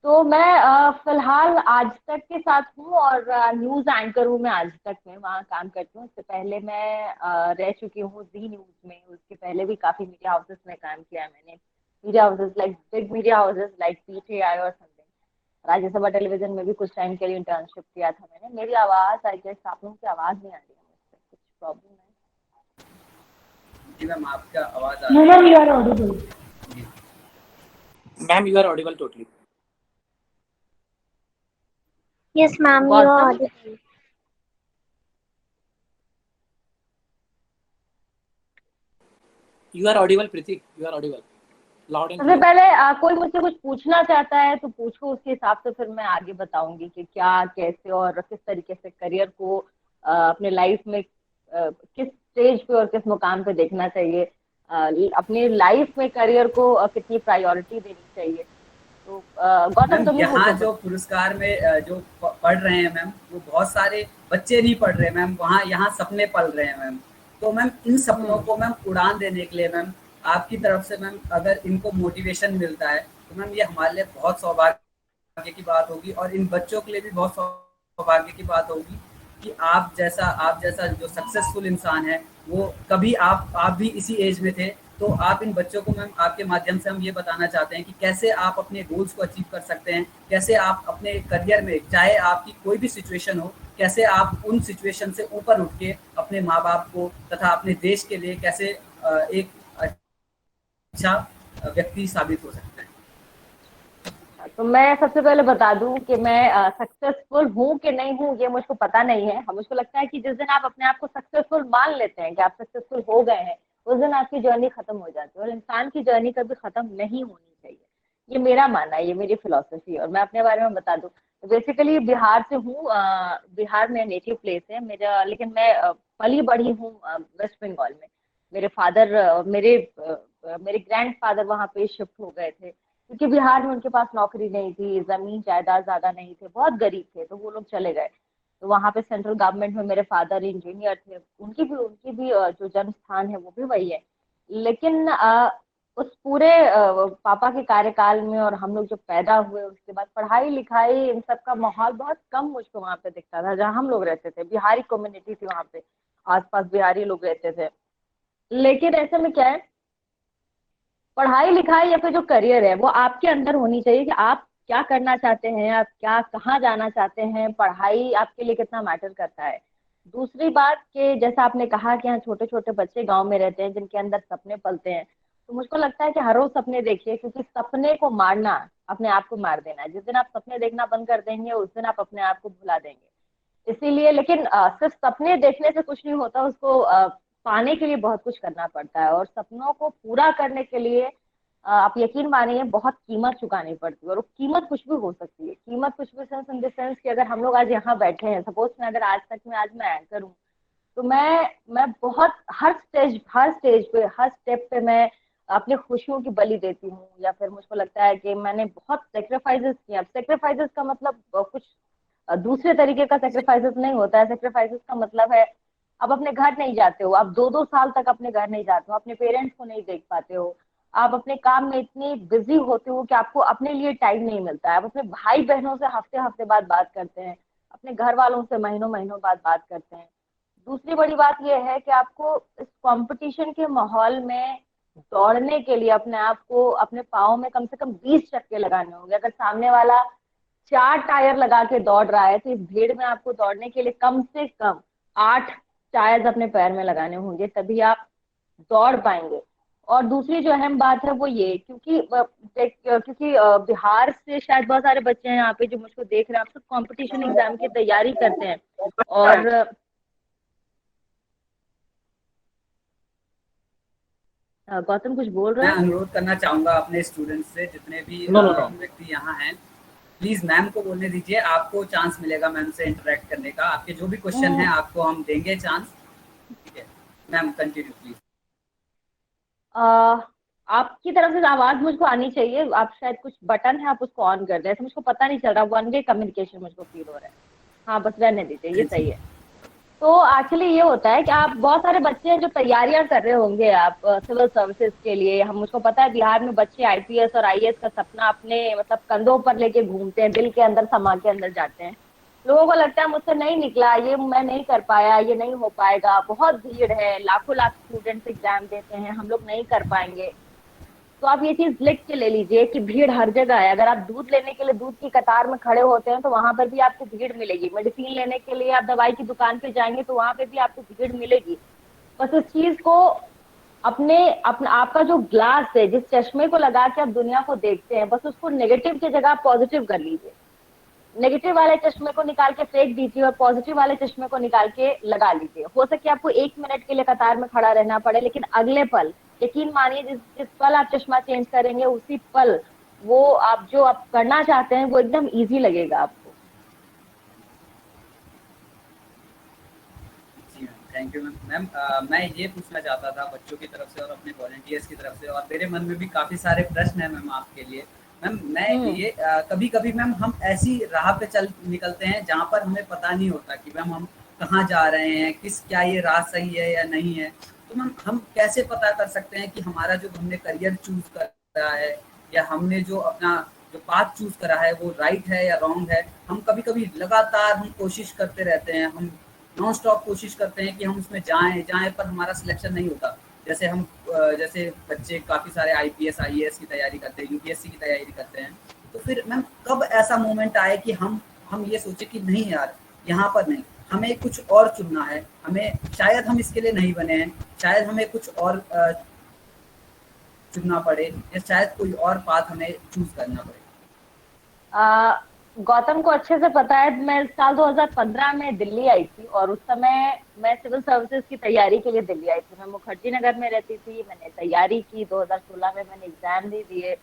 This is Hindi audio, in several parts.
तो मैं फिलहाल आज तक के साथ हूँ और न्यूज एंकर हूँ मैं आज तक में, वहाँ काम करती हूँ। इससे पहले मैं रह चुकी हूँ जी न्यूज में। उसके पहले भी काफी मीडिया हाउसेस में काम किया है मैंने। Media houses like big media houses like PTI और समथिंग। राज्यसभा टेलीविजन में भी कुछ टाइम के लिए इंटर्नशिप किया था मैंने। मेरी आवाज आई गेस आप लोगों की आवाज नहीं आ रही है मुझसे, कुछ प्रॉब्लम है? जी मैम, आपका आवाज आ No, रही ma'am, you are audible. है जी। Ma'am, you are audible totally. Yes, ma'am, you are Gautam, audible. You are audible, Preeti. You are audible. Loud and सबसे clear. पहले कोई मुझसे कुछ पूछना चाहता है तो पूछो, उसके हिसाब से फिर मैं आगे बताऊंगी कि क्या कैसे और किस तरीके से करियर को अपने लाइफ में किस स्टेज पे और किस मुकाम पे देखना चाहिए। अपनी लाइफ में करियर को कितनी प्रायोरिटी देनी चाहिए। तो गौतम मैम तुम ही यहाँ पूछो जो फिर। पुरस्कार में जो पढ़ रहे हैं मैम, वो बहुत सारे बच्चे नहीं पढ़ रहे मैम, वहाँ यहाँ सपने पल रहे हैं मैम। तो मैम इन सपनों हम्म। को मैम उड़ान देने के लिए मैम आपकी तरफ से मैम अगर इनको मोटिवेशन मिलता है तो मैम ये हमारे लिए बहुत सौभाग्य की बात होगी और इन बच्चों के लिए भी बहुत सौभाग्य की बात होगी कि आप जैसा जो सक्सेसफुल इंसान है वो कभी आप भी इसी एज में थे। तो आप इन बच्चों को मैम आपके माध्यम से हम ये बताना चाहते हैं कि कैसे आप अपने गोल्स को अचीव कर सकते हैं, कैसे आप अपने करियर में चाहे आपकी कोई भी सिचुएशन हो, कैसे आप उन सिचुएशन से ऊपर उठ के अपने माँ बाप को तथा अपने देश के लिए कैसे एक अच्छा व्यक्ति साबित हो सकते हैं। तो मैं सबसे पहले बता दूं कि मैं सक्सेसफुल हूं कि नहीं हूं ये मुझको पता नहीं है। मुझको लगता है कि जिस दिन आप अपने आप को सक्सेसफुल मान लेते हैं कि आप सक्सेसफुल हो गए हैं, उस दिन आपकी जर्नी खत्म हो जाती है। और इंसान की जर्नी कभी खत्म नहीं होनी चाहिए, ये मेरा मानना है, ये मेरी फिलोसफी है। और मैं अपने बारे में बता दूं तो बेसिकली बिहार से हूँ। बिहार में नेटिव प्लेस है मेरा, लेकिन मैं पली बढ़ी हूँ वेस्ट बंगाल में। मेरे फादर मेरे ग्रैंड फादर वहाँ पे शिफ्ट हो गए थे क्योंकि बिहार में उनके पास नौकरी नहीं थी, जमीन जायदाद ज्यादा नहीं थे, बहुत गरीब थे, तो वो लोग चले गए। तो वहाँ पे सेंट्रल गवर्नमेंट में मेरे फादर इंजीनियर थे। उनकी भी जो जन्म स्थान है वो भी वही है। लेकिन उस पूरे पापा के कार्यकाल में और हम लोग जब पैदा हुए उसके बाद पढ़ाई लिखाई इन सब का माहौल बहुत कम मुझको वहाँ पे दिखता था। जहाँ हम लोग रहते थे बिहारी कम्युनिटी थी वहाँ पे, आसपास बिहारी लोग रहते थे। लेकिन ऐसे में क्या है, पढ़ाई लिखाई या फिर जो करियर है वो आपके अंदर होनी चाहिए कि आप क्या करना चाहते हैं, आप क्या कहाँ जाना चाहते हैं, पढ़ाई आपके लिए कितना मैटर करता है। दूसरी बात कि जैसा आपने कहा कि यहाँ छोटे छोटे बच्चे गांव में रहते हैं जिनके अंदर सपने पलते हैं। तो मुझको लगता है कि हर रोज सपने देखिए, क्योंकि सपने को मारना अपने आप को मार देना है। जिस दिन आप सपने देखना बंद कर देंगे उस दिन आप अपने आप को भुला देंगे। इसीलिए लेकिन सिर्फ सपने देखने से कुछ नहीं होता, उसको पाने के लिए बहुत कुछ करना पड़ता है। और सपनों को पूरा करने के लिए आप यकीन मानिए बहुत कीमत चुकानी पड़ती है। और वो कीमत कुछ भी हो सकती है, कीमत कुछ भी सेंस इन द सेंस कि अगर हम लोग आज यहाँ बैठे हैं, सपोज मैं अगर आज तक में आज मैं एंकर हूँ, तो मैं बहुत हर स्टेज पे हर स्टेप पे मैं अपनी खुशियों की बलि देती हूँ। या फिर मुझको लगता है कि मैंने बहुत सेक्रीफाइसेस किए। अब सेक्रीफाइसेस का मतलब कुछ दूसरे तरीके का सेक्रीफाइसेस नहीं होता है। सेक्रीफाइसेस का मतलब है आप अपने घर नहीं जाते हो, आप 2-2 साल तक अपने घर नहीं जाते हो, अपने पेरेंट्स को नहीं देख पाते हो, आप अपने काम में इतनी बिजी होते हो कि आपको अपने लिए टाइम नहीं मिलता है। आप अपने भाई बहनों से हफ्ते हफ्ते बाद बात करते हैं, अपने घर वालों से महीनों महीनों बाद बात करते हैं। दूसरी बड़ी बात यह है कि आपको इस कंपटीशन के माहौल में दौड़ने के लिए अपने आप को अपने पाँव में कम से कम 20 चक्के लगाने होंगे। अगर सामने वाला 4 टायर लगा के दौड़ रहा है तो इस भीड़ में आपको दौड़ने के लिए कम से कम 8 टायर्स अपने पैर में लगाने होंगे, तभी आप दौड़ पाएंगे। और दूसरी जो अहम बात है वो ये, क्योंकि बिहार से शायद बहुत सारे बच्चे हैं यहाँ पे जो मुझको देख रहे हैं, आप सब कंपटीशन एग्जाम की तैयारी करते हैं। और गौतम कुछ बोल रहा मैं है? अनुरोध करना चाहूँगा अपने स्टूडेंट्स से, जितने भी No, no, no. व्यक्ति यहाँ हैं, प्लीज़ मैम को बोलने दीजिए, आपको चांस मिलेगा मैम से इंटरेक्ट करने का। आपके जो भी क्वेश्चन हैं आपको हम देंगे चांस, ठीक है मैम, कंटिन्यू प्लीज। आपकी तरफ से आवाज मुझको आनी चाहिए। आप शायद कुछ बटन है आप उसको ऑन कर दें, ऐसे मुझको पता नहीं चल रहा, वन वे कम्युनिकेशन मुझको फील हो रहा है। हाँ बस रहने दीजिए, ये जी सही है। तो एक्चुअली ये होता है कि आप बहुत सारे बच्चे हैं जो तैयारियां कर रहे होंगे आप सिविल सर्विसेज के लिए। हम मुझको पता है बिहार में बच्चे आईपीएस और आईएएस का सपना अपने मतलब कंधों पर लेके घूमते हैं, दिल के अंदर समा के अंदर जाते हैं। लोगों को लगता है मुझसे नहीं निकला, ये मैं नहीं कर पाया, ये नहीं हो पाएगा, बहुत भीड़ है, लाखों लाख स्टूडेंट्स एग्जाम देते हैं, हम लोग नहीं कर पाएंगे। तो आप ये चीज लिख के ले लीजिए कि भीड़ हर जगह है। अगर आप दूध लेने के लिए दूध की कतार में खड़े होते हैं तो वहां पर भी आपको भीड़ मिलेगी। मेडिसिन लेने के लिए आप दवाई की दुकान पे जाएंगे तो वहां पे भी आपको भीड़ मिलेगी। बस इस चीज को अपने अपना आपका जो ग्लास है, जिस चश्मे को लगा के आप दुनिया को देखते हैं, बस उसको नेगेटिव की जगह पॉजिटिव कर लीजिए। नेगेटिव वाले चश्मे को निकाल के फेंक दीजिए और पॉजिटिव वाले चश्मे को निकाल के लगा लीजिए। हो सके आपको 1 मिनट के लिए कतार में खड़ा रहना पड़े, लेकिन अगले पल यकीन मानिए जिस जिस पल आप चश्मा चेंज करेंगे उसी पल वो आप जो आप करना चाहते हैं वो एकदम इजी लगेगा आपको। जी ma'am, thank you ma'am. Ma'am मैं ये पूछना चाहता था बच्चों की तरफ से और अपने वॉलंटियर्स की तरफ से, और मेरे मन में भी काफ़ी सारे प्रश्न हैं मैम आपके लिए। मैम मैं ये कभी कभी मैम हम ऐसी राह पे चल निकलते हैं जहाँ पर हमें पता नहीं होता कि मैम हम कहाँ जा रहे हैं, क्या ये राह सही है या नहीं है। तो मैम हम कैसे पता कर सकते हैं कि हमारा जो हमने करियर चूज करा है या हमने जो अपना जो पाथ चूज करा है वो राइट है या रॉन्ग है। हम कभी कभी लगातार हम कोशिश करते रहते हैं, हम नॉन स्टॉप कोशिश करते हैं कि हम उसमें जाएं जाएं, पर हमारा सिलेक्शन नहीं होता। जैसे बच्चे काफ़ी सारे आईपीएस आईएएस की तैयारी करते हैं, यूपीएससी की तैयारी करते हैं। तो फिर मैम कब ऐसा मोमेंट आए कि हम ये सोचे कि नहीं यार, यहाँ पर नहीं, हमें कुछ और चुनना है, हमें शायद हम इसके लिए नहीं बने हैं, शायद हमें कुछ और चुनना पड़े, या शायद कोई और पाथ हमें चूज करना पड़े। गौतम को अच्छे से पता है, मैं साल 2015 में दिल्ली आई थी और उस समय मैं सिविल सर्विसेज की तैयारी के लिए दिल्ली आई थी। मैं मुखर्जी नगर में रहती थी, मैंने तैयारी की। 2016 में मैंने एग्जाम भी दिए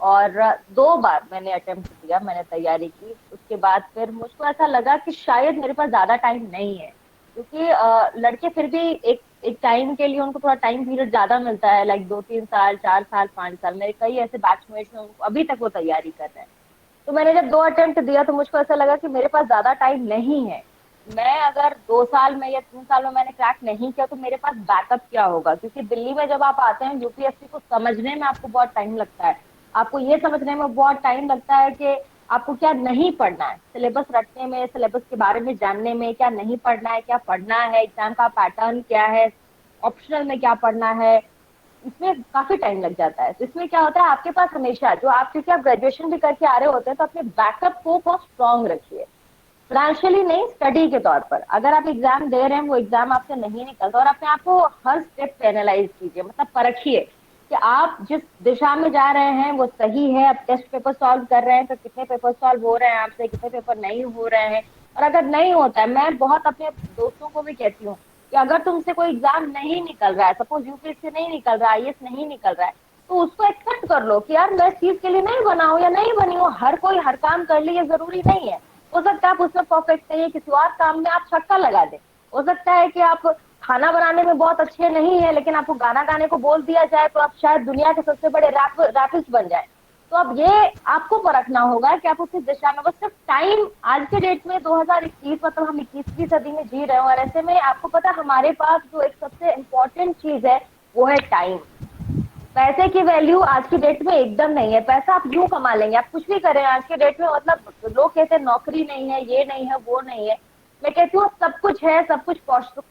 और 2 बार मैंने अटेम्प्ट दिया, मैंने तैयारी की। उसके बाद फिर मुझको ऐसा लगा कि शायद मेरे पास ज्यादा टाइम नहीं है, क्योंकि लड़के फिर भी एक टाइम के लिए उनको थोड़ा टाइम पीरियड ज्यादा मिलता है, लाइक 2-3 साल, 4 साल, 5 साल। मेरे कई ऐसे बैचमेट्स हैं अभी तक वो तैयारी कर रहे हैं। तो मैंने जब 2 अटेम्प्ट दिया तो मुझको ऐसा लगा कि मेरे पास ज्यादा टाइम नहीं है। मैं अगर 2 साल में या 3 साल में मैंने क्रैक नहीं किया तो मेरे पास बैकअप क्या होगा। क्योंकि दिल्ली में जब आप आते हैं यूपीएससी को समझने में आपको बहुत टाइम लगता है। आपको ये समझने में बहुत टाइम लगता है कि आपको क्या नहीं पढ़ना है, सिलेबस रटने में, सिलेबस के बारे में जानने में, क्या नहीं पढ़ना है, क्या पढ़ना है, एग्जाम का पैटर्न क्या है, ऑप्शनल में क्या पढ़ना है, इसमें काफी टाइम लग जाता है। तो इसमें क्या होता है, आपके पास हमेशा जो आप, क्योंकि आप ग्रेजुएशन भी करके आ रहे होते हैं, तो अपने बैकअप को बहुत स्ट्रांग रखिए। फाइनेंशियली नहीं, स्टडी के तौर पर। अगर आप एग्जाम दे रहे हैं, वो एग्जाम आपसे नहीं निकलता, और अपने आप को हर स्टेप पे एनालाइज कीजिए, मतलब परखिए कि आप जिस दिशा में जा रहे हैं वो सही है। आप टेस्ट पेपर सॉल्व कर रहे हैं तो कितने पेपर सॉल्व हो रहे हैं आपसे, कितने पेपर नहीं हो रहे हैं। और अगर नहीं होता है, मैं बहुत अपने दोस्तों को भी कहती हूँ कि अगर तुमसे कोई एग्जाम नहीं निकल रहा है, सपोज यूपीएससी नहीं निकल रहा है, आईएएस नहीं निकल रहा है, तो उसको एक्सेप्ट कर लो कि यार मैं इस चीज के लिए नहीं बना हूं या नहीं बनी हूँ। हर कोई हर काम कर ले ये जरूरी नहीं है। हो सकता है आप उसमें परफेक्ट नहीं है, किसी और काम में आप छक्का लगा दें। हो सकता है कि आप खाना बनाने में बहुत अच्छे नहीं है, लेकिन आपको गाना गाने को बोल दिया जाए तो आप शायद दुनिया के सबसे बड़े रैपिस्ट बन जाए। तो अब ये आपको परखना होगा कि आप उस दिशा में, बस सिर्फ टाइम। आज के डेट में 2021, मतलब हम 21वीं सदी में जी रहे हैं, और ऐसे में आपको पता हमारे पास जो एक सबसे इम्पोर्टेंट चीज है वो है टाइम। पैसे की वैल्यू आज की डेट में एकदम नहीं है। पैसा आप यूं कमा लेंगे, आप कुछ भी करें आज के डेट में, मतलब लोग कहते हैं नौकरी नहीं है, ये नहीं है, वो नहीं है। मैं कहती हूँ सब कुछ है, सब कुछ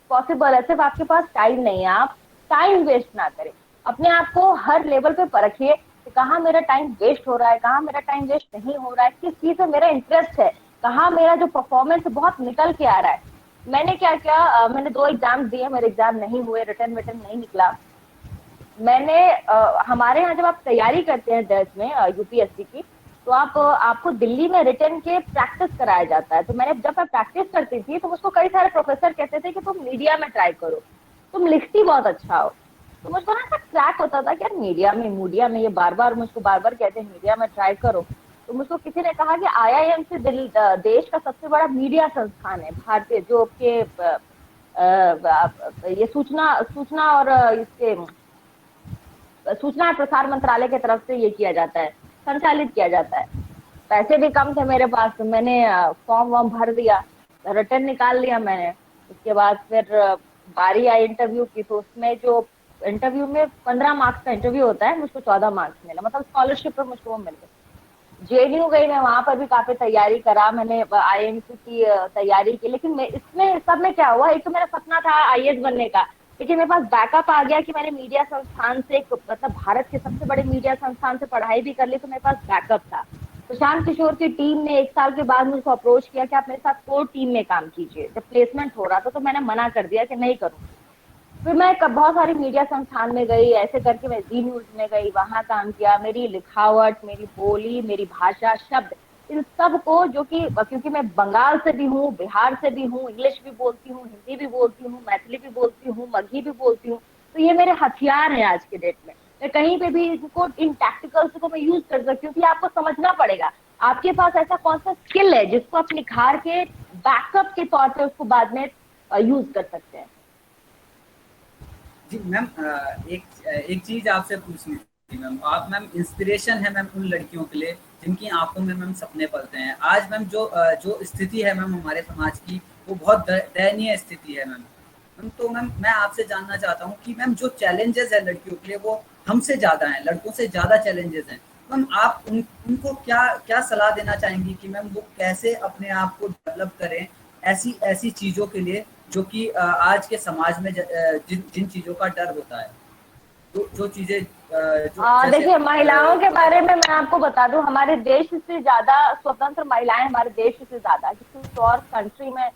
पॉसिबल है, सिर्फ आपके पास टाइम नहीं है। आप टाइम वेस्ट ना करें, अपने आप को हर लेवल पे परखिए कि कहाँ मेरा टाइम वेस्ट हो रहा है, कहाँ मेरा टाइम वेस्ट नहीं हो रहा है, किस चीज में मेरा इंटरेस्ट है, कहाँ मेरा जो परफॉर्मेंस बहुत निकल के आ रहा है। मैंने क्या किया, मैंने 2 एग्जाम दिए, मेरे एग्जाम नहीं हुए, रिटर्न नहीं निकला। मैंने हमारे यहाँ जब आप तैयारी करते हैं 10 में यूपीएससी की, तो आपको दिल्ली में रिटर्न के प्रैक्टिस कराया जाता है। तो जब मैं प्रैक्टिस करती थी तो मुझको कई सारे प्रोफेसर कहते थे कि तुम मीडिया में ट्राई करो, तुम लिखती बहुत अच्छा हो। तो मुझको ना ऐसा क्रैक होता था कि यार मीडिया में, ये बार बार कहते हैं मीडिया में ट्राई करो। तो मुझको किसी ने कहा कि आईआईएमसी देश का सबसे बड़ा मीडिया संस्थान है भारतीय, जो के ये सूचना और इसके सूचना और प्रसार मंत्रालय की तरफ से ये किया जाता है, संचालित किया जाता है। पैसे भी कम थे मेरे पास, तो मैंने फॉर्म वॉर्म भर दिया, रिटर्न निकाल लिया मैंने। उसके बाद फिर बारी आई इंटरव्यू की, तो उसमें जो इंटरव्यू में 15 मार्क्स का इंटरव्यू होता है, मुझको 14 मार्क्स मिला, मतलब स्कॉलरशिप पर मुझको वो मिल गया। जेएनयू गई मैं, वहां पर भी काफी तैयारी करा मैंने, आईएमसी की तैयारी की, लेकिन मैं इसमें सब में क्या हुआ, एक तो मेरा सपना था आईएएस बनने का, लेकिन मेरे पास बैकअप आ गया कि मैंने मीडिया संस्थान से मतलब भारत के सबसे बड़े मीडिया संस्थान से पढ़ाई भी कर ली, तो मेरे पास बैकअप था। प्रशांत किशोर की टीम ने 1 साल के बाद मुझको अप्रोच किया कि आप मेरे साथ कोर टीम में काम कीजिए, जब प्लेसमेंट हो रहा था तो मैंने मना कर दिया कि नहीं करूंगी। फिर मैं बहुत सारी मीडिया संस्थान में गई, ऐसे करके मैं जी न्यूज में गई, वहां काम किया। मेरी लिखावट, मेरी बोली, मेरी भाषा, शब्द, इन सब को, जो कि क्योंकि मैं बंगाल से भी हूँ, बिहार से भी हूँ, इंग्लिश भी बोलती हूँ, हिंदी भी बोलती हूँ, मैथिली भी बोलती हूँ, मगही भी बोलती हूँ, तो ये मेरे हथियार हैं आज के डेट में। मैं कहीं पे भी इनको, इन टैक्टिकल्स को मैं यूज कर सकती हूँ, क्योंकि आपको समझना पड़ेगा आपके पास ऐसा कौन सा स्किल है जिसको आप निखार के बैकअप के तौर पे उसको बाद में यूज कर सकते हैं। जी मैम, एक चीज आपसे पूछनी थी मैम। आप मैम इंस्पिरेशन है मैम उन लड़कियों के लिए जिनकी आंखों में मैम सपने पलते हैं। आज मैम जो स्थिति है मैम हमारे समाज की, वो बहुत दयनीय स्थिति है मैम। मैम तो मैम मैं आपसे जानना चाहता हूँ कि मैम जो चैलेंजेस है लड़कियों के लिए वो हमसे ज़्यादा हैं, लड़कों से ज़्यादा चैलेंजेस हैं। मैम आप उनको क्या क्या सलाह देना चाहेंगी कि मैम वो कैसे अपने आप को डेवलप करें ऐसी ऐसी चीज़ों के लिए जो कि आज के समाज में जिन जिन चीज़ों का डर होता है, जो चीज़ें जो जैसे देखिए, महिलाओं के बारे में मैं आपको बता दूं, हमारे देश से ज्यादा स्वतंत्र महिलाएं हमारे देश से ज्यादा किसी और कंट्री में,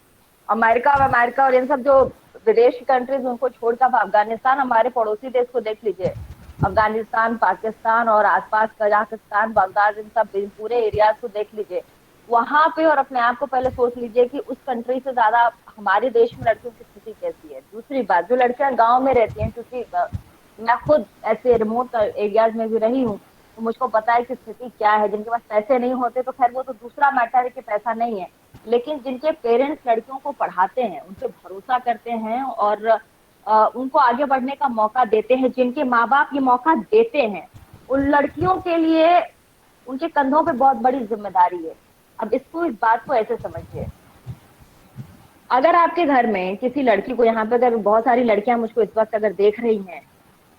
अमेरिका और इन सब जो विदेशी कंट्रीज, उनको छोड़कर आप अफगानिस्तान, हमारे पड़ोसी देश को देख लीजिए, अफगानिस्तान, पाकिस्तान और आसपास कजाकिस्तान, बगदाद, इन सब पूरे एरियाज को देख लीजिए वहां पे, और अपने आप को पहले सोच लीजिए कि उस कंट्री से ज्यादा हमारे देश में लड़कियों की स्थिति कैसी है। दूसरी बात, जो लड़कियां गांव में रहती हैं, क्योंकि मैं खुद ऐसे रिमोट एरियाज में भी रही हूँ, तो मुझको पता है कि स्थिति क्या है। जिनके पास पैसे नहीं होते तो खैर वो तो दूसरा मैटर है कि पैसा नहीं है, लेकिन जिनके पेरेंट्स लड़कियों को पढ़ाते हैं, उन पे भरोसा करते हैं और उनको आगे बढ़ने का मौका देते हैं, जिनके माँ बाप ये मौका देते हैं, उन लड़कियों के लिए उनके कंधों पे बहुत बड़ी जिम्मेदारी है। अब इस बात को ऐसे समझिए, अगर आपके घर में किसी लड़की को, यहाँ पे अगर बहुत सारी लड़कियां मुझको इस वक्त अगर देख रही हैं,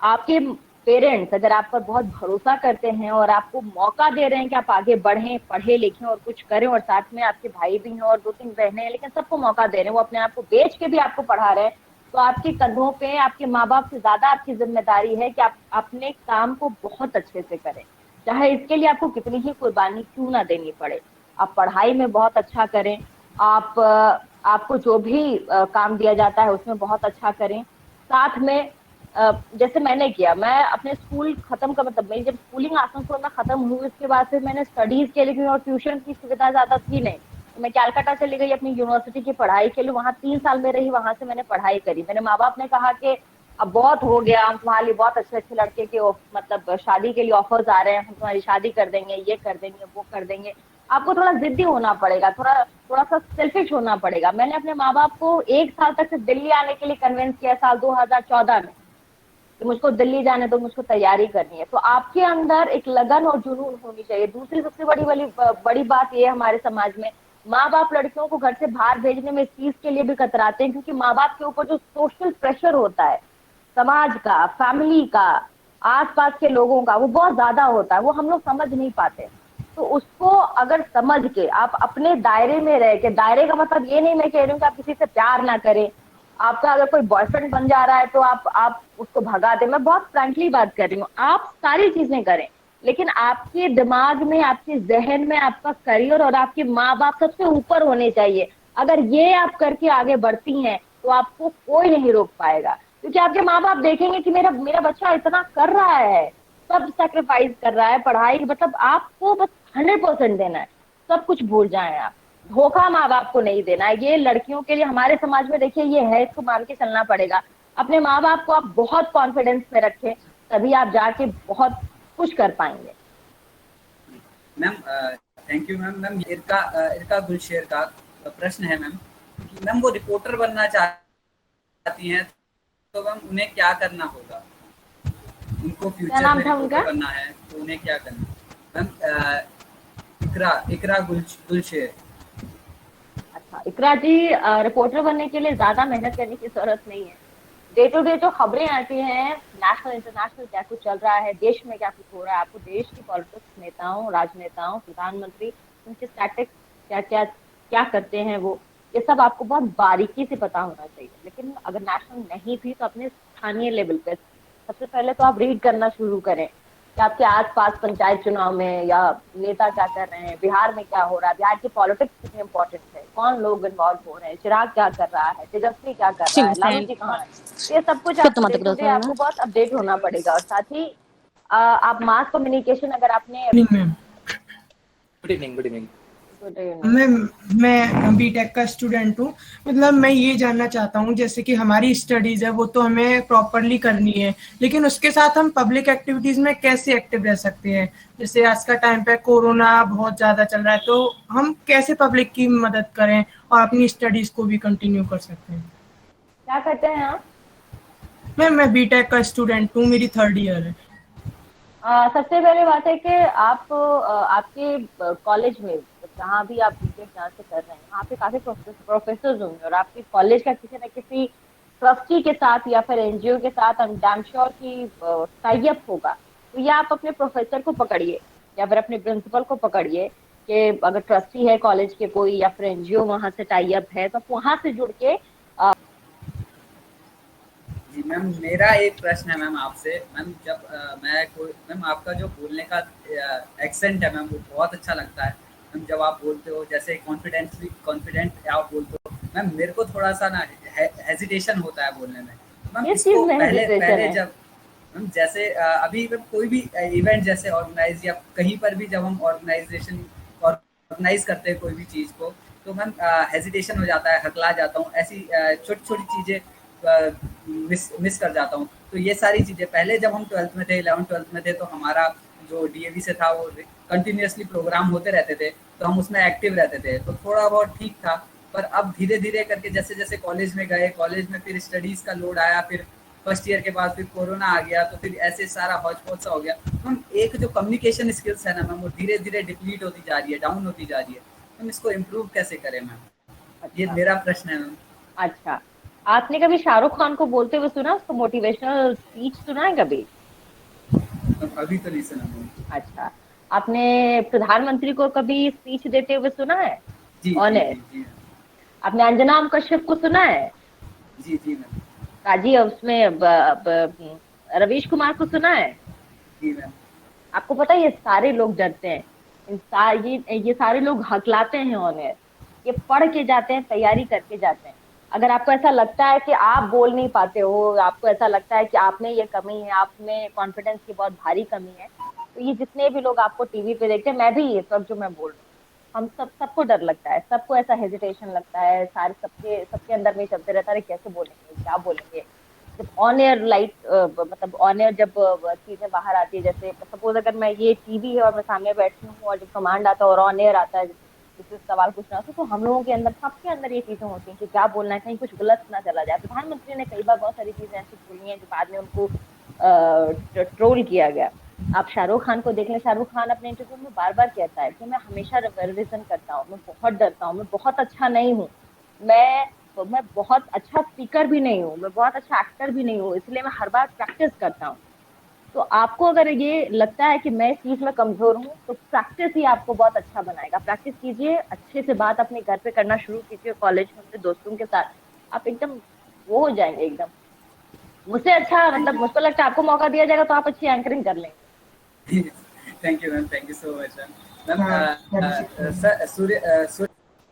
आपके पेरेंट्स अगर आप पर बहुत भरोसा करते हैं और आपको मौका दे रहे हैं कि आप आगे बढ़ें, पढ़े लिखें और कुछ करें, और साथ में आपके भाई भी हैं और 2-3 बहनें हैं, लेकिन सबको मौका दे रहे हैं, वो अपने आप को बेच के भी आपको पढ़ा रहे हैं, तो आपके कंधों पे आपके माँ बाप से ज्यादा आपकी जिम्मेदारी है कि आप अपने काम को बहुत अच्छे से करें, चाहे इसके लिए आपको कितनी ही कुर्बानी क्यों ना देनी पड़े। आप पढ़ाई में बहुत अच्छा करें, आप आपको जो भी काम दिया जाता है उसमें बहुत अच्छा करें। साथ में जैसे मैंने किया, मैं अपने स्कूल खत्म का मतलब, मेरी जब स्कूलिंग आसनसोल में खत्म हुई, उसके बाद फिर मैंने स्टडीज के लिए, और ट्यूशन की सुविधा ज्यादा थी नहीं, तो मैं कैलकाटा चली गई अपनी यूनिवर्सिटी की पढ़ाई के लिए, वहां 3 साल में रही, वहां से मैंने पढ़ाई करी। मेरे माँ बाप ने कहा कि अब बहुत हो गया, हम तुम्हारे लिए बहुत अच्छे अच्छे लड़के के मतलब शादी के लिए ऑफर्स आ रहे हैं, हम तुम्हारी शादी कर देंगे, ये कर देंगे, वो कर देंगे। आपको थोड़ा जिद्दी होना पड़ेगा, थोड़ा थोड़ा सा सेल्फिश होना पड़ेगा। मैंने अपने माँ बाप को 1 साल तक सिर्फ दिल्ली आने के लिए कन्विंस किया, साल 2014 में, कि मुझको दिल्ली जाने दो, मुझको तैयारी करनी है। तो आपके अंदर एक लगन और जुनून होनी चाहिए। दूसरी सबसे बड़ी बात ये है, हमारे समाज में माँ बाप लड़कियों को घर से बाहर भेजने में इस चीज के लिए भी कतराते हैं, क्योंकि माँ बाप के ऊपर जो सोशल प्रेशर होता है, समाज का, फैमिली का, आसपास के लोगों का, वो बहुत ज्यादा होता है, वो हम लोग समझ नहीं पाते। तो उसको अगर समझ के आप अपने दायरे में रह के, दायरे का मतलब ये नहीं मैं कह रही हूँ कि आप किसी से प्यार ना करें, आपका अगर कोई बॉयफ्रेंड बन जा रहा है तो आप उसको भगा दें, मैं बहुत फ्रैंकली बात कर रही हूँ, आप सारी चीजें करें, लेकिन आपके दिमाग में, आपके जहन में आपका करियर और आपके माँ बाप सबसे ऊपर होने चाहिए। अगर ये आप करके आगे बढ़ती हैं तो आपको कोई नहीं रोक पाएगा, क्योंकि आपके माँ बाप देखेंगे कि मेरा मेरा बच्चा इतना कर रहा है, सब सेक्रीफाइस कर रहा है, पढ़ाई, मतलब आपको बस 100% देना है, सब कुछ भूल जाएं आप, धोखा माँ बाप को नहीं देना है। ये लड़कियों के लिए हमारे समाज में देखिए ये है, इसको मान के चलना पड़ेगा। अपने माँ बाप को आप बहुत कॉन्फिडेंस में रखें, तभी आप जाके बहुत कुछ कर पाएंगे। Ma'am thank you ma'am. Ma'am इरका गुलशेर का प्रश्न है मैम कि मैम वो रिपोर्टर बनना चाहती हैं, तो मैम उन्हें क्या करना होगा? उनको फ्यूचर में रिपोर्टर बनना है तो उन्हें क्या करना? मैम इकरा गुलशेर। अच्छा, अच्छा इकरा जी, रिपोर्टर बनने के लिए ज्यादा मेहनत करने की जरूरत नहीं है। डे टू डे जो खबरें आती हैं, नेशनल इंटरनेशनल क्या कुछ चल रहा है, देश में क्या कुछ हो रहा है, आपको देश की पॉलिटिक्स, नेताओं, राजनेताओं, प्रधानमंत्री, उनके स्टैटिक्स क्या क्या क्या करते हैं वो, ये सब आपको बहुत बारीकी से पता होना चाहिए। लेकिन अगर नेशनल नहीं भी तो अपने स्थानीय लेवल पे सबसे पहले तो आप रीड करना शुरू करें कि आपके आसपास पंचायत चुनाव में या नेता क्या कर रहे हैं, बिहार में क्या हो रहा है, बिहार की पॉलिटिक्स कितनी इंपॉर्टेंट है, कौन लोग इन्वॉल्व हो रहे हैं, चिराग क्या कर रहा है, तेजस्वी क्या कर रहा है, लालू जी कहाँ है। तो ये सब कुछ आपको डे टू डे आपको बहुत अपडेट होना पड़ेगा। और साथ ही आप मास कम्युनिकेशन अगर आपने नहीं ma'am, Good evening. Good evening. मैं बीटेक का स्टूडेंट हूँ। मतलब मैं ये जानना चाहता हूँ, जैसे कि हमारी स्टडीज है वो तो हमें प्रॉपरली करनी है, लेकिन उसके साथ हम पब्लिक एक्टिविटीज में कैसे एक्टिव रह सकते हैं। जैसे आज का टाइम पे कोरोना बहुत ज्यादा चल रहा है, तो हम कैसे पब्लिक की मदद करें और अपनी स्टडीज को भी कंटिन्यू कर सकते हैं। क्या करते हैं आप? मैं बीटेक का स्टूडेंट हूँ, मेरी 3rd ईयर है। सबसे पहले बात है कि आप आपके कॉलेज में जहाँ भी आप बीटेक जहाँ से कर रहे हैं वहाँ पे काफी प्रोफेसर होंगे, और आपके कॉलेज का किसी न किसी ट्रस्टी के साथ या फिर एनजीओ के साथ आई एम श्योर की टाई अप होगा। तो या आप अपने प्रोफेसर को पकड़िए या फिर अपने प्रिंसिपल को पकड़िए कि अगर ट्रस्टी है कॉलेज के कोई या फिर एनजीओ वहां से टाई अप है तो वहां से जुड़ के जी मैम, मेरा एक प्रश्न है मैम आपसे। मैम जब मैम आपका जो बोलने का एक्सेंट है मैम वो बहुत अच्छा लगता है। मैम जब आप बोलते हो जैसे कॉन्फिडेंट आप बोलते हो मैम, मेरे को थोड़ा सा ना हेजिटेशन होता है बोलने में। मैम किस चीज इसको में पहले hesitation पहले है? जब मैम जैसे अभी मैम कोई भी इवेंट जैसे ऑर्गेनाइज या कहीं पर भी जब हम ऑर्गेनाइज करते हैं कोई भी चीज़ को, तो मैम हेजिटेशन हो जाता है, हकला जाता हूँ, ऐसी छोटी छोटी चीज़ें मिस कर जाता हूँ। तो ये सारी चीज़ें पहले जब हम 12th में थे, 11th-12th में थे, तो हमारा जो डीएवी से था वो कंटिन्यूअसली प्रोग्राम होते रहते थे, तो हम उसमें एक्टिव रहते थे, तो थोड़ा बहुत ठीक था। पर अब धीरे धीरे करके जैसे जैसे कॉलेज में गए, कॉलेज में फिर स्टडीज़ का लोड आया, फिर फर्स्ट ईयर के बाद फिर कोरोना आ गया, तो फिर ऐसे सारा हौच पौच सा हो गया। मैम एक जो कम्युनिकेशन स्किल्स है ना मैम, वो धीरे धीरे डिप्लीट होती जा रही है, डाउन होती जा रही है। मैम इसको इम्प्रूव कैसे करें मैम, ये अच्छा मेरा प्रश्न है मैम। अच्छा, आपने कभी शाहरुख खान को बोलते हुए सुना, उसको मोटिवेशनल स्पीच सुना है कभी? अभी तो नहीं सुना मैम। अच्छा, आपने प्रधानमंत्री को कभी स्पीच देते हुए सुना है जी ऑन जी एयर? जी जी आपने अंजना ओम कश्यप को सुना है? जी जी मैम। राजी उसमें रवीश कुमार को सुना है? जी मैम। आपको पता है ये सारे लोग डरते हैं, ये सारे लोग हकलाते हैं ऑन एयर, ये पढ़ के जाते हैं, तैयारी करके जाते हैं। अगर आपको ऐसा लगता है कि आप बोल नहीं पाते हो, आपको ऐसा लगता है कि आप में ये कमी है, आप में कॉन्फिडेंस की बहुत भारी कमी है, तो ये जितने भी लोग आपको टीवी पे देखते हैं, मैं भी ये सब जो मैं बोल रही हूँ, हम सबको डर लगता है, सबको ऐसा हेजिटेशन लगता है, सारे सबके सबके अंदर में चलते रहता है कैसे बोलेंगे, क्या बोलेंगे। जब ऑन एयर लाइट मतलब ऑन एयर जब चीजें बाहर आती है, जैसे सपोज अगर मैं ये टीवी है और मैं सामने बैठी हूँ और जब कमांड आता है और ऑन एयर आता है जिससे सवाल पूछना होता है, तो हम लोगों के अंदर सबके अंदर ये चीजें होती हैं कि क्या बोलना है, कहीं कुछ गलत ना चला जाए। प्रधानमंत्री ने कई बार बहुत सारी चीजें ऐसी बोली हैं जो बाद में उनको ट्रोल किया गया। आप शाहरुख खान को देख लें, शाहरुख खान अपने इंटरव्यू में बार बार कहता है कि मैं हमेशा रिविजन करता हूँ, मैं बहुत डरता हूँ, मैं बहुत अच्छा नहीं हूँ, मैं बहुत अच्छा स्पीकर भी नहीं हूँ, मैं बहुत अच्छा एक्टर भी नहीं हूँ, इसलिए मैं हर बार प्रैक्टिस करता हूँ। तो आपको अगर ये लगता है कि मैं इस चीज में कमजोर हूँ तो प्रैक्टिस ही आपको बहुत अच्छा बनाएगा। प्रैक्टिस कीजिए, अच्छे से बात अपने घर पे करना शुरू कीजिए, कॉलेज में अपने दोस्तों के साथ, आप एकदम वो हो जाएंगे एकदम मुझसे अच्छा। मतलब मुझको लगता है आपको मौका दिया जाएगा तो आप अच्छी एंकरिंग कर लेंगे। Thank you ma'am, thank you so much ma'am. हाँ, मैम सर सूर्य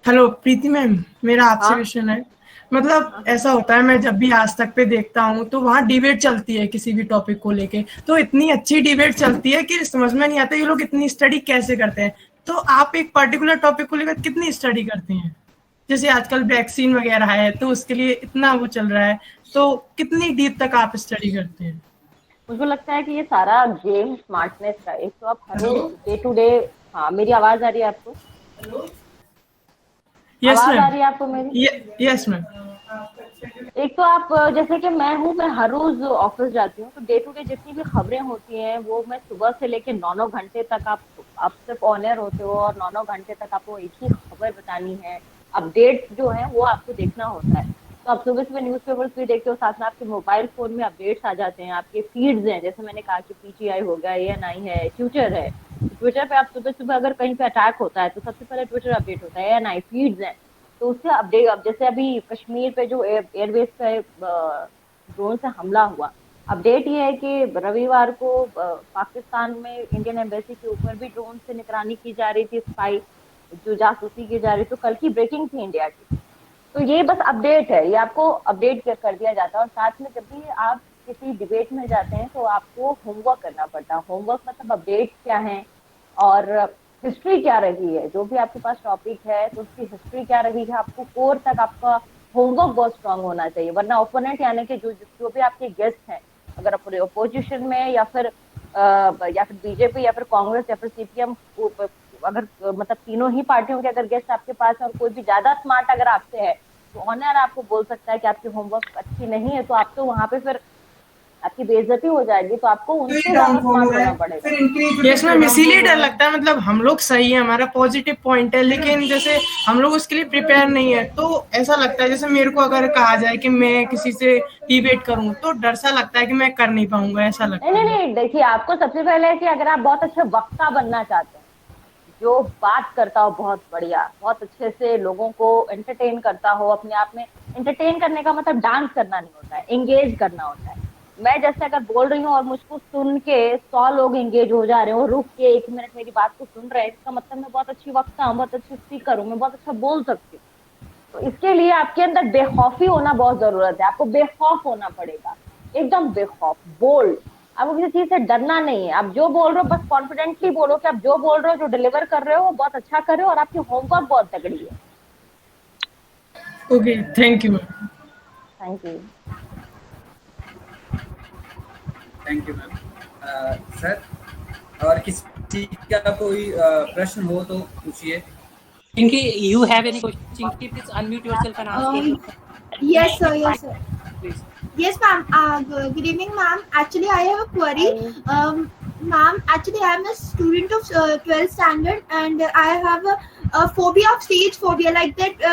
हेलो प्रीति मैम, मेरा आपसे हाँ क्वेश्चन है। मतलब हाँ ऐसा होता है, मैं जब भी आज तक पे देखता हूँ तो वहाँ डिबेट चलती है किसी भी टॉपिक को लेके, तो इतनी अच्छी डिबेट चलती है कि समझ में नहीं आता ये लोग इतनी स्टडी कैसे करते हैं। तो आप एक पर्टिकुलर टॉपिक को लेकर कितनी स्टडी करते हैं? जैसे आजकल वैक्सीन वगैरह है तो उसके लिए इतना वो चल रहा है, तो कितनी डीप तक आप स्टडी करते हैं? मुझको लगता है कि ये सारा गेम स्मार्टनेस का है। एक तो आप हर हेलो। रोज डे टू डे। हाँ, मेरी आवाज आ रही है आपको? यस आवाज आ मैम। रही है आपको मेरी? Yes ma'am. एक तो आप जैसे कि मैं हूँ, मैं हर रोज ऑफिस जाती हूँ, तो डे टू डे जितनी भी खबरें होती हैं वो मैं सुबह से लेके 9-9 घंटे तक आप सिर्फ ऑन एयर होते हो और 9-9 घंटे तक आपको एक ही खबर बतानी है। अपडेट जो है वो आपको देखना होता है। तो आप सुबह सुबह न्यूज़पेपर्स भी देखते हो, साथ में आपके मोबाइल फोन में अपडेट्स आ जाते हैं, आपके फीड्स हैं, जैसे मैंने कहा कि पीटीआई हो गया, एएनआई है, ट्विटर है। ट्विटर पे आप सुबह सुबह अगर कहीं पे अटैक होता है तो सबसे पहले ट्विटर अपडेट होता है, एएनआई फीड्स हैं। तो उससे अपडेट, अब जैसे अभी कश्मीर पे जो एयरबेस पे ड्रोन से हमला हुआ, अपडेट ये है कि रविवार को पाकिस्तान में इंडियन एम्बेसी के ऊपर भी ड्रोन से निगरानी की जा रही थी, स्पाई जो जासूसी की जा रही, तो कल की ब्रेकिंग थी इंडिया की। तो ये बस अपडेट है, ये आपको अपडेट कर दिया जाता है। और साथ में जब भी आप किसी डिबेट में जाते हैं तो आपको होमवर्क करना पड़ता है। होमवर्क मतलब अपडेट क्या है और हिस्ट्री क्या रही है, जो भी आपके पास टॉपिक है तो उसकी हिस्ट्री क्या रही है, आपको कोर तक आपका होमवर्क बहुत स्ट्रांग होना चाहिए। वरना ओपोनेंट यानी कि जो भी आपके गेस्ट हैं, अगर अपने अपोजिशन में या फिर बीजेपी या फिर कांग्रेस या फिर सीपीएम, अगर मतलब तीनों ही पार्टियों के अगर गेस्ट आपके पास है और कोई भी ज्यादा स्मार्ट अगर आपसे है तो ऑनर आपको बोल सकता है कि आपकी होमवर्क अच्छी नहीं है, तो आप तो वहां पे फिर आपकी बेइज्जती हो जाएगी, तो आपको उनसे ज्यादा स्मार्ट होना पड़ेगा। यस मैम, इसीलिए डर लगता है। मतलब हम लोग सही है, हमारा पॉजिटिव पॉइंट है, लेकिन जैसे हम लोग उसके लिए प्रिपेयर नहीं है तो ऐसा लगता है जैसे मेरे को अगर कहा जाए कि मैं किसी से डिबेट करूं तो डर सा लगता है कि मैं कर नहीं पाऊंगा, ऐसा लगता नहीं है। नहीं नहीं, देखिए आपको सबसे पहले है कि अगर आप बहुत अच्छे वक्ता बनना चाहते हैं, जो बात करता हो बहुत बढ़िया, बहुत अच्छे से लोगों को एंटरटेन करता हो, अपने आप में एंटरटेन करने का मतलब डांस करना नहीं होता है, एंगेज करना होता है। मैं जैसे अगर बोल रही हूँ और मुझको सुन के 100 लोग एंगेज हो जा रहे हो, रुक के 1 मिनट मेरी बात को सुन रहे हैं, इसका मतलब मैं बहुत अच्छी वक्ता हूँ, बहुत अच्छी स्पीकर हूँ, मैं बहुत अच्छा बोल सकती हूँ। तो इसके लिए आपके अंदर बेखौफी होना बहुत जरूरत है, आपको बेखौफ होना पड़ेगा, एकदम बेखौफ, बोल्ड। आपको किसी चीज से डरना नहीं है, आप जो बोल रहे हो बस कॉन्फिडेंटली बोलो कि आप जो बोल रहे हो, जो डिलीवर कर रहे हो वो बहुत अच्छा कर रहे हो और आपकी होमवर्क बहुत तगड़ी है। Okay, thank you ma'am. Thank you. Thank you ma'am. Sir, और किसी का कोई प्रश्न हो तो पूछिए। Chinky, you have any question? Chinky, please unmute yourself and ask your question. Yes, sir. Yes, sir. Please. Yes, ma'am. Good evening, ma'am. Actually, I have a query. Ma'am, actually, I am a student of 12th standard and I have a phobia of stage phobia like that.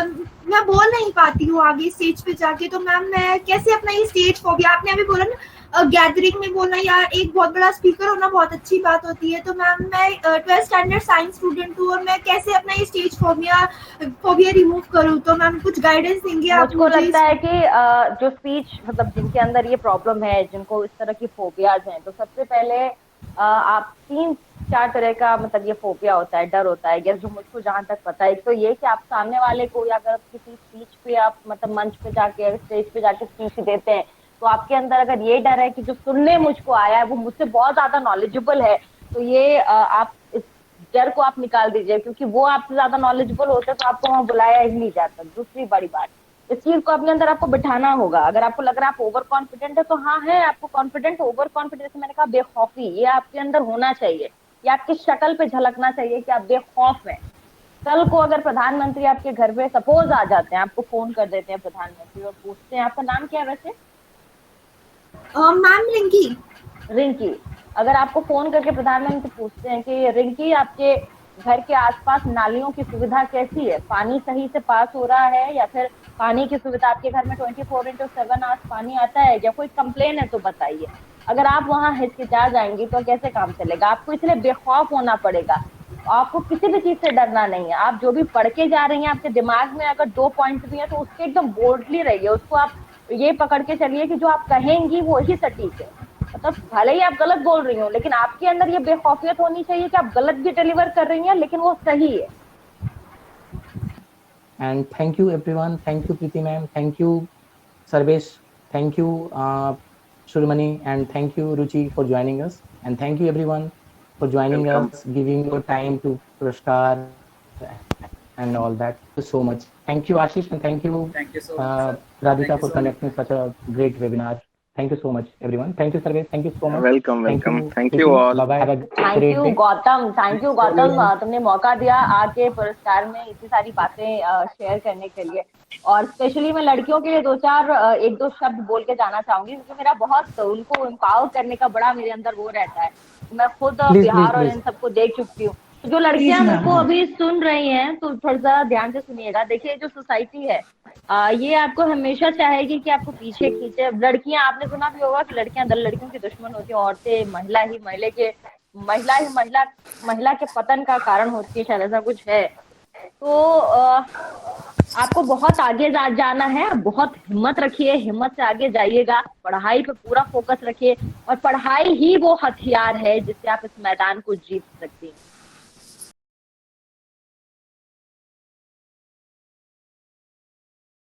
मैं बोल नहीं पाती हूँ आगे स्टेज पे जाके, तो मैम मैं कैसे अपना ये स्टेज फोबिया, आपने अभी बोला ना गैदरिंग में बोलना या एक बहुत बड़ा स्पीकर होना बहुत अच्छी बात होती है, तो मैम मैं 12th स्टैंडर्ड साइंस स्टूडेंट हूँ और मैं कैसे अपना ये स्टेज फोबिया रिमूव करूँ, तो मैम कुछ गाइडेंस देंगे आप मुझको मुझे? लगता है कि जो स्पीच मतलब जिनके अंदर ये प्रॉब्लम है, जिनको इस तरह की फोबियाज हैं, तो सबसे पहले आप 3-4 तरह का मतलब ये फोबिया होता है, डर होता है, जो मुझको जहां तक पता है। तो ये कि आप सामने वाले को या अगर किसी स्पीच पे आप मतलब मंच पे जाके स्टेज पे जाके स्पीच देते हैं तो आपके अंदर अगर ये डर है कि जो सुनने मुझको आया है वो मुझसे बहुत ज्यादा नॉलेजेबल है, तो ये आप इस डर को आप निकाल दीजिए, क्योंकि वो आपसे ज्यादा नॉलेजेबल होते तो आपको वहां बुलाया ही नहीं जाता। दूसरी बड़ी बात, इस चीज को अपने अंदर आपको बिठाना होगा। अगर आपको लग रहा है आप ओवर कॉन्फिडेंट है तो हाँ है, आपको कॉन्फिडेंट ओवर कॉन्फिडेंस, मैंने कहा बेखौफी, ये आपके अंदर होना चाहिए, ये आपकी शक्ल पे झलकना चाहिए कि आप बेखौफ हैं। कल को अगर प्रधानमंत्री आपके घर पे सपोज आ जाते हैं, आपको फोन कर देते हैं प्रधानमंत्री और पूछते हैं, आपका नाम क्या है वैसे? मैम रिंकी। रिंकी। अगर आपको फोन करके प्रधानमंत्री पूछते हैं कि रिंकी आपके घर के आसपास नालियों की सुविधा कैसी है, पानी सही से पास हो रहा है या फिर पानी की सुविधा आपके घर में 24/7 आवर्स पानी आता है या कोई कंप्लेन है तो बताइए। अगर आप वहां हिचकिचा जाएंगी तो कैसे काम चलेगा? आपको इसलिए बेखौफ होना पड़ेगा, आपको किसी भी चीज से डरना नहीं है। आप जो भी पढ़ के जा रही हैं, आपके दिमाग में अगर 2 पॉइंट भी है तो उसके एकदम बोल्डली रहिए, उसको आप ये पकड़ के चलिए कि जो आप कहेंगी वो ही सटीक है। मतलब भले ही आप गलत बोल रही हो लेकिन आपके अंदर ये बेखौफियत होनी चाहिए कि आप गलत भी डिलीवर कर रही हैं लेकिन वो सही है। And thank you everyone. Thank you Preeti ma'am. Thank you Sarvesh. Thank you Surmani, and thank you Ruchi for joining us. And thank you everyone for joining us, giving your time to Puruskar and all that. Thank you so much. Thank you Ashish, and thank you so much, Radhika for conducting such a great webinar. Thank you so much everyone. Thank you Sarvesh. Thank you so much. Welcome. Thank you all. Bye bye. Have a thank great you day. Gautam, thank you Gautam, तुमने मौका दिया आके पुरस्कार में इतनी सारी बातें शेयर करने के लिए। और स्पेशली मैं लड़कियों के लिए 1-2 शब्द बोल के जाना चाहूंगी, क्योंकि मेरा बहुत उनको एम्पावर करने का बड़ा मेरे अंदर वो रहता है। मैं खुद बिहार और इन सबको देख चुकी हूँ जो लड़कियां Please, मेरे को ma'am. अभी सुन रही हैं तो थोड़ा सा ध्यान से सुनिएगा। देखिए जो सोसाइटी है ये आपको हमेशा चाहेगी कि आपको पीछे खींचे। अब लड़कियां, आपने सुना भी होगा कि लड़कियां दल लड़कियों की दुश्मन होती हैं, औरतें महिला ही महिला के पतन का कारण होती है, शायद ऐसा कुछ है। तो आपको बहुत आगे जाना है, बहुत हिम्मत रखिए, हिम्मत से आगे जाइएगा, पढ़ाई पे पूरा फोकस रखिए और पढ़ाई ही वो हथियार है जिससे आप इस मैदान को जीत सकती हैं।